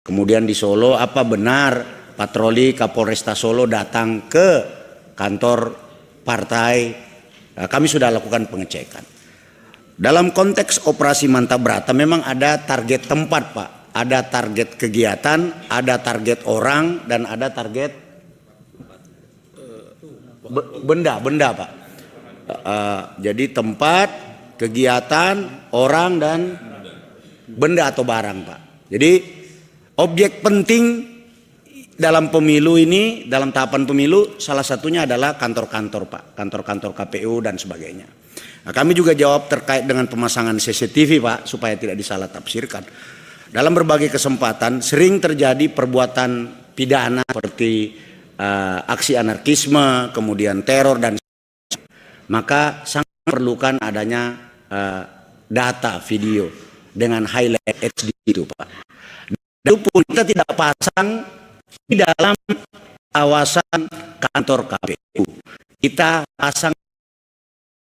Kemudian di Solo, apa benar patroli Kapolresta Solo datang ke kantor partai? Kami sudah lakukan pengecekan. Dalam konteks operasi Manta Brata memang ada target tempat, Pak. Ada target kegiatan, ada target orang, dan ada target benda, Pak. Jadi tempat, kegiatan, orang, dan benda atau barang, Pak. Jadi objek penting dalam pemilu ini, dalam tahapan pemilu, salah satunya adalah kantor-kantor, Pak. Kantor-kantor KPU dan sebagainya. Nah, kami juga jawab terkait dengan pemasangan CCTV, Pak, supaya tidak disalah tafsirkan. Dalam berbagai kesempatan sering terjadi perbuatan pidana seperti aksi anarkisme, kemudian teror, dan maka sangat perlukan adanya data video dengan highlight HD itu, Pak. Dan itu pun kita tidak pasang di dalam kawasan kantor KPU. Kita pasang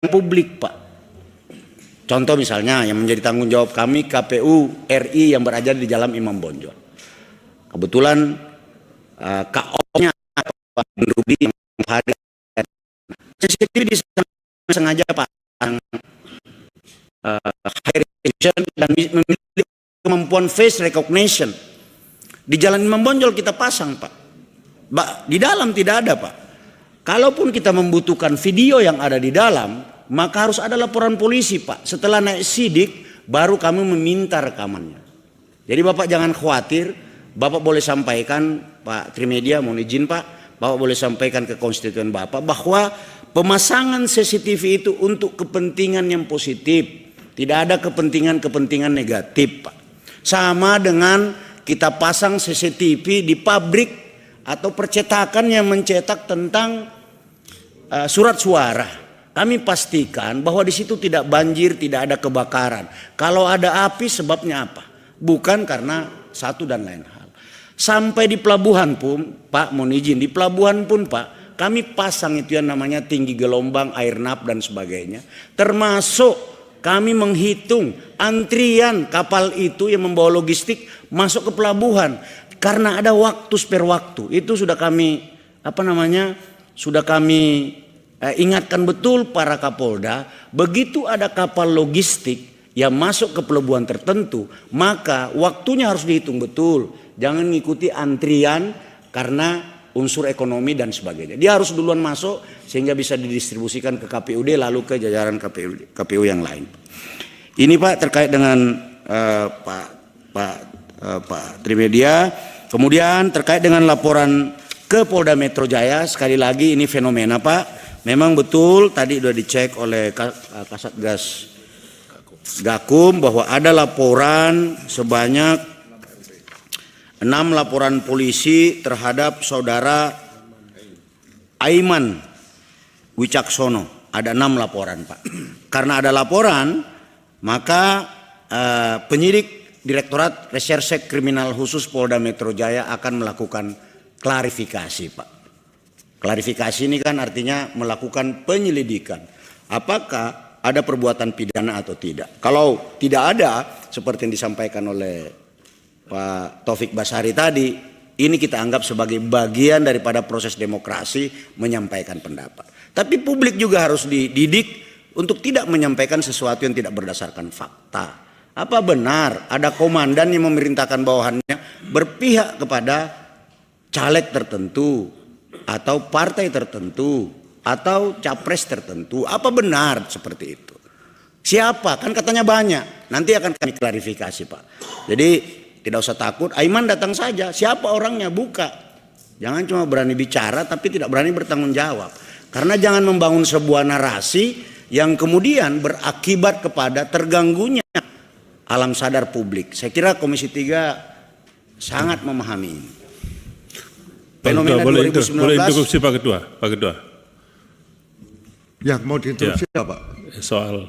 publik, Pak. Contoh misalnya yang menjadi tanggung jawab kami KPU RI yang berada di Jalan Imam Bonjol. Kebetulan KO-nya Pak Ruby yang hadir. CCTV sengaja pasang high resolution dan memiliki kemampuan face recognition. Di Jalan Imam Bonjol kita pasang, Pak. Di dalam tidak ada, Pak. Kalaupun kita membutuhkan video yang ada di dalam, maka harus ada laporan polisi, Pak. Setelah naik sidik, baru kami meminta rekamannya. Jadi Bapak jangan khawatir, Bapak boleh sampaikan, Pak Trimedia, mohon izin Pak, Bapak boleh sampaikan ke konstituen Bapak bahwa pemasangan CCTV itu untuk kepentingan yang positif. Tidak ada kepentingan-kepentingan negatif, Pak. Sama dengan kita pasang CCTV di pabrik atau percetakan yang mencetak tentang surat suara. Kami pastikan bahwa di situ tidak banjir, tidak ada kebakaran. Kalau ada api sebabnya apa? Bukan karena satu dan lain hal. Sampai di pelabuhan pun, Pak, mohon izin, di pelabuhan pun, Pak, kami pasang itu yang namanya tinggi gelombang, air nap dan sebagainya. Termasuk kami menghitung antrian kapal itu yang membawa logistik masuk ke pelabuhan. Karena ada waktu spare waktu. Itu sudah kami sudah kami ingatkan betul para Kapolda. Begitu ada kapal logistik yang masuk ke pelabuhan tertentu, maka waktunya harus dihitung betul. Jangan mengikuti antrian karena unsur ekonomi dan sebagainya. Dia harus duluan masuk sehingga bisa didistribusikan ke KPUD lalu ke jajaran KPU yang lain. Ini Pak terkait dengan Pak Trimedia. Kemudian terkait dengan laporan ke Polda Metro Jaya, sekali lagi ini fenomena, Pak. Memang betul tadi sudah dicek oleh Kasatgas Gakum bahwa ada laporan sebanyak 6 laporan polisi terhadap saudara Aiman Wicaksono. Ada 6 laporan, Pak. Karena ada laporan, maka penyidik Direktorat Reserse Kriminal Khusus Polda Metro Jaya akan melakukan klarifikasi, Pak. Klarifikasi ini kan artinya melakukan penyelidikan. Apakah ada perbuatan pidana atau tidak? Kalau tidak ada, seperti yang disampaikan oleh Pak Taufik Basari tadi, ini kita anggap sebagai bagian daripada proses demokrasi menyampaikan pendapat. Tapi publik juga harus dididik untuk tidak menyampaikan sesuatu yang tidak berdasarkan fakta. Apa benar ada komandan yang memerintahkan bawahannya berpihak kepada caleg tertentu atau partai tertentu atau capres tertentu? Apa benar seperti itu? Siapa? Kan katanya banyak. Nanti akan kami klarifikasi, Pak. Jadi tidak usah takut. Aiman datang saja. Siapa orangnya? Buka. Jangan cuma berani bicara tapi tidak berani bertanggung jawab. Karena jangan membangun sebuah narasi yang kemudian berakibat kepada terganggunya alam sadar publik. Saya kira Komisi 3 sangat memahami ini. Fenomena boleh 2019. Boleh interupsi Pak Ketua. Pak Ketua. Ya, mau diinterupsi ya, Pak. Soal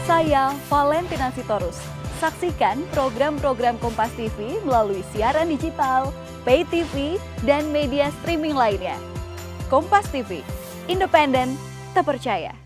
Saya Valentina Sitorus. Saksikan program-program Kompas TV melalui siaran digital, pay TV, dan media streaming lainnya. Kompas TV, independen, terpercaya.